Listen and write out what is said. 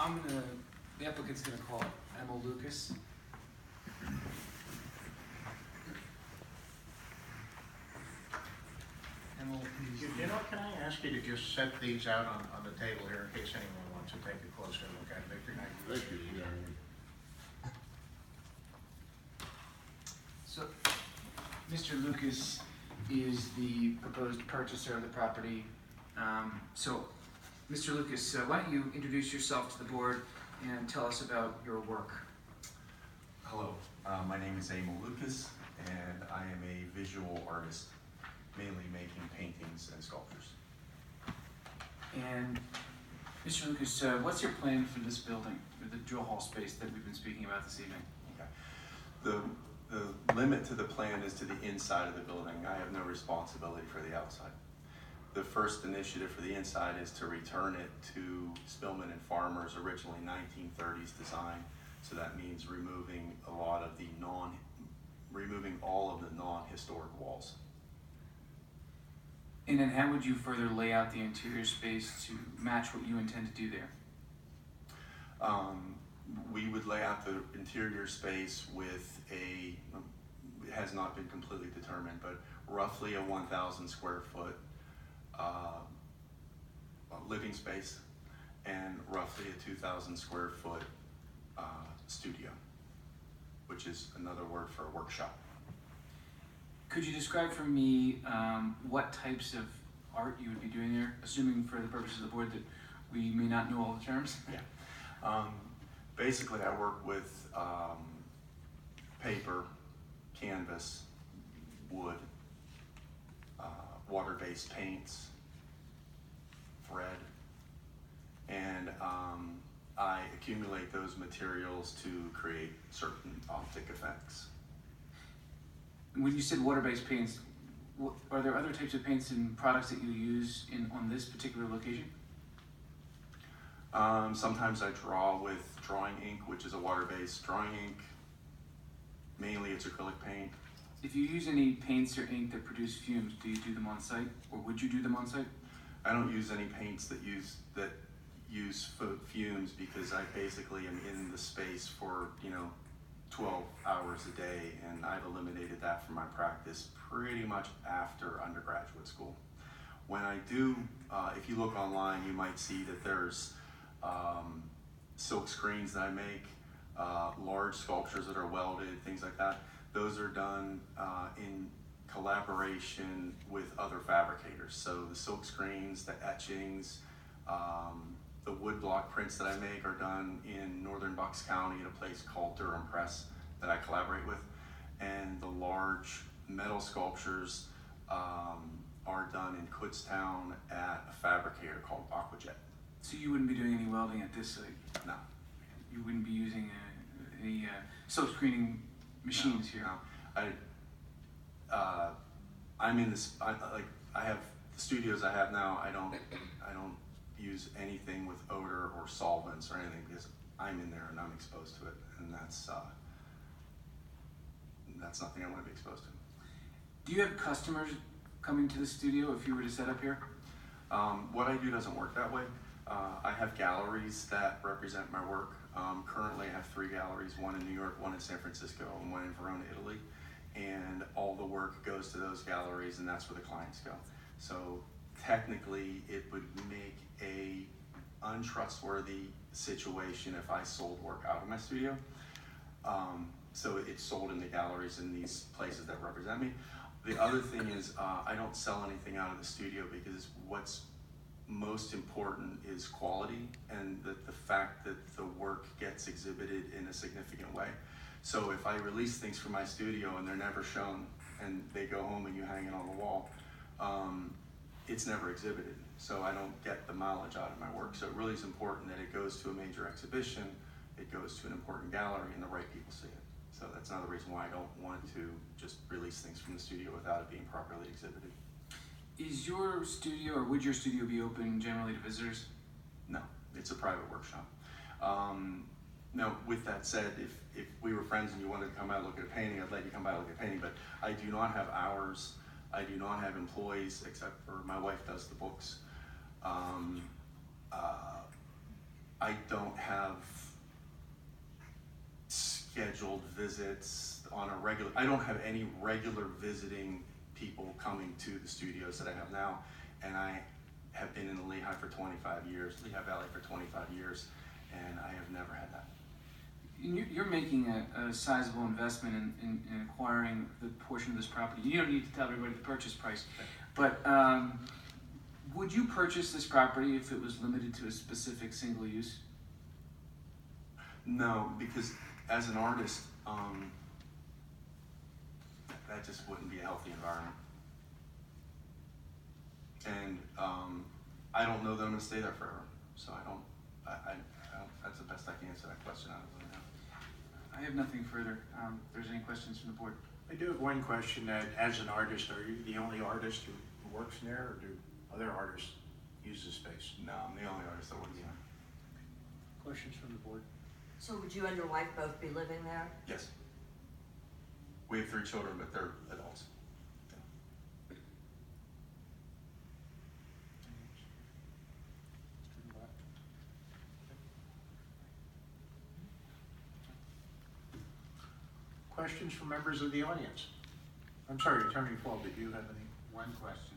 The applicant's gonna call Emma Lucas. Emma, You know, can I ask you to just set these out on the table here in case anyone wants to take a closer look at it? Thank you. so, Mr. Lucas is the proposed purchaser of the property. So, Mr. Lucas, why don't you introduce yourself to the board and tell us about your work? Hello, my name is Emil Lucas, and I am a visual artist, mainly making paintings and sculptures. And Mr. Lucas, what's your plan for this building, or the drill hall space that we've been speaking about this evening? Okay. The limit to the plan is to the inside of the building. I have no responsibility for the outside. The first initiative for the inside is to return it to Spillman and Farmer's originally 1930s design. So that means removing all of the non-historic walls. And then how would you further lay out the interior space to match what you intend to do there? We would lay out the interior space with it has not been completely determined, but roughly a 1,000 square foot living space and roughly a 2,000 square foot studio, which is another word for a workshop. Could you describe for me what types of art you would be doing there, assuming for the purposes of the board that we may not know all the terms? Yeah. Basically, I work with paper, canvas, wood, water-based paints, thread, and I accumulate those materials to create certain optic effects. When you said water-based paints, are there other types of paints and products that you use on this particular location? Sometimes I draw with drawing ink, which is a water-based drawing ink. Mainly it's acrylic paint. If you use any paints or ink that produce fumes, do you do them on site, or would you do them on site? I don't use any paints that use fumes because I basically am in the space for 12 hours a day, and I've eliminated that from my practice pretty much after undergraduate school. When I do, if you look online, you might see that there's silk screens that I make, large sculptures that are welded, things like that. Those are done in collaboration with other fabricators. So the silk screens, the etchings, the wood block prints that I make are done in northern Bucks County at a place called Durham Press that I collaborate with. And the large metal sculptures are done in Kutztown at a fabricator called Aquajet. So you wouldn't be doing any welding at this site? No. You wouldn't be using any silk screening machines here? No. I'm in this. I have the studios I have now. I don't use anything with odor or solvents or anything because I'm in there and I'm exposed to it, and that's nothing I want to be exposed to. Do you have customers coming to the studio if you were to set up here? What I do doesn't work that way. I have galleries that represent my work. Currently I have 3 galleries, one in New York, one in San Francisco, and one in Verona, Italy. And all the work goes to those galleries, and that's where the clients go. So technically it would make a untrustworthy situation if I sold work out of my studio. So it's sold in the galleries in these places that represent me. The other thing is I don't sell anything out of the studio because what's most important is quality and the fact that the work gets exhibited in a significant way. So if I release things from my studio and they're never shown and they go home and you hang it on the wall, it's never exhibited. So I don't get the mileage out of my work. So it really is important that it goes to a major exhibition, it goes to an important gallery, and the right people see it. So that's another reason why I don't want to just release things from the studio without it being properly exhibited. Is your studio, or would your studio be open generally to visitors? No, it's a private workshop. Now, with that said, if we were friends and you wanted to come by and look at a painting, I'd let you come by and look at a painting, but I do not have hours. I do not have employees, except for my wife does the books. I don't have have scheduled visits on a regular, I don't have any regular visiting people coming to the studios that I have now. And I have been in the Lehigh for 25 years, Lehigh Valley for 25 years, and I have never had that. You're making a sizable investment in acquiring the portion of this property. You don't need to tell everybody the purchase price, but would you purchase this property if it was limited to a specific single use? No, because as an artist, that just wouldn't be a healthy environment. And I don't know that I'm gonna stay there forever, so I don't, that's the best I can answer that question out of it now. I have nothing further. If there's any questions from the board? I do have one question, that as an artist, are you the only artist who works in there, or do other artists use the space? No, I'm the only artist that works there. Questions from the board? So would you and your wife both be living there? Yes. We have 3 children, but they're adults. Questions from members of the audience? I'm sorry, Attorney Fall, did you have any? One question.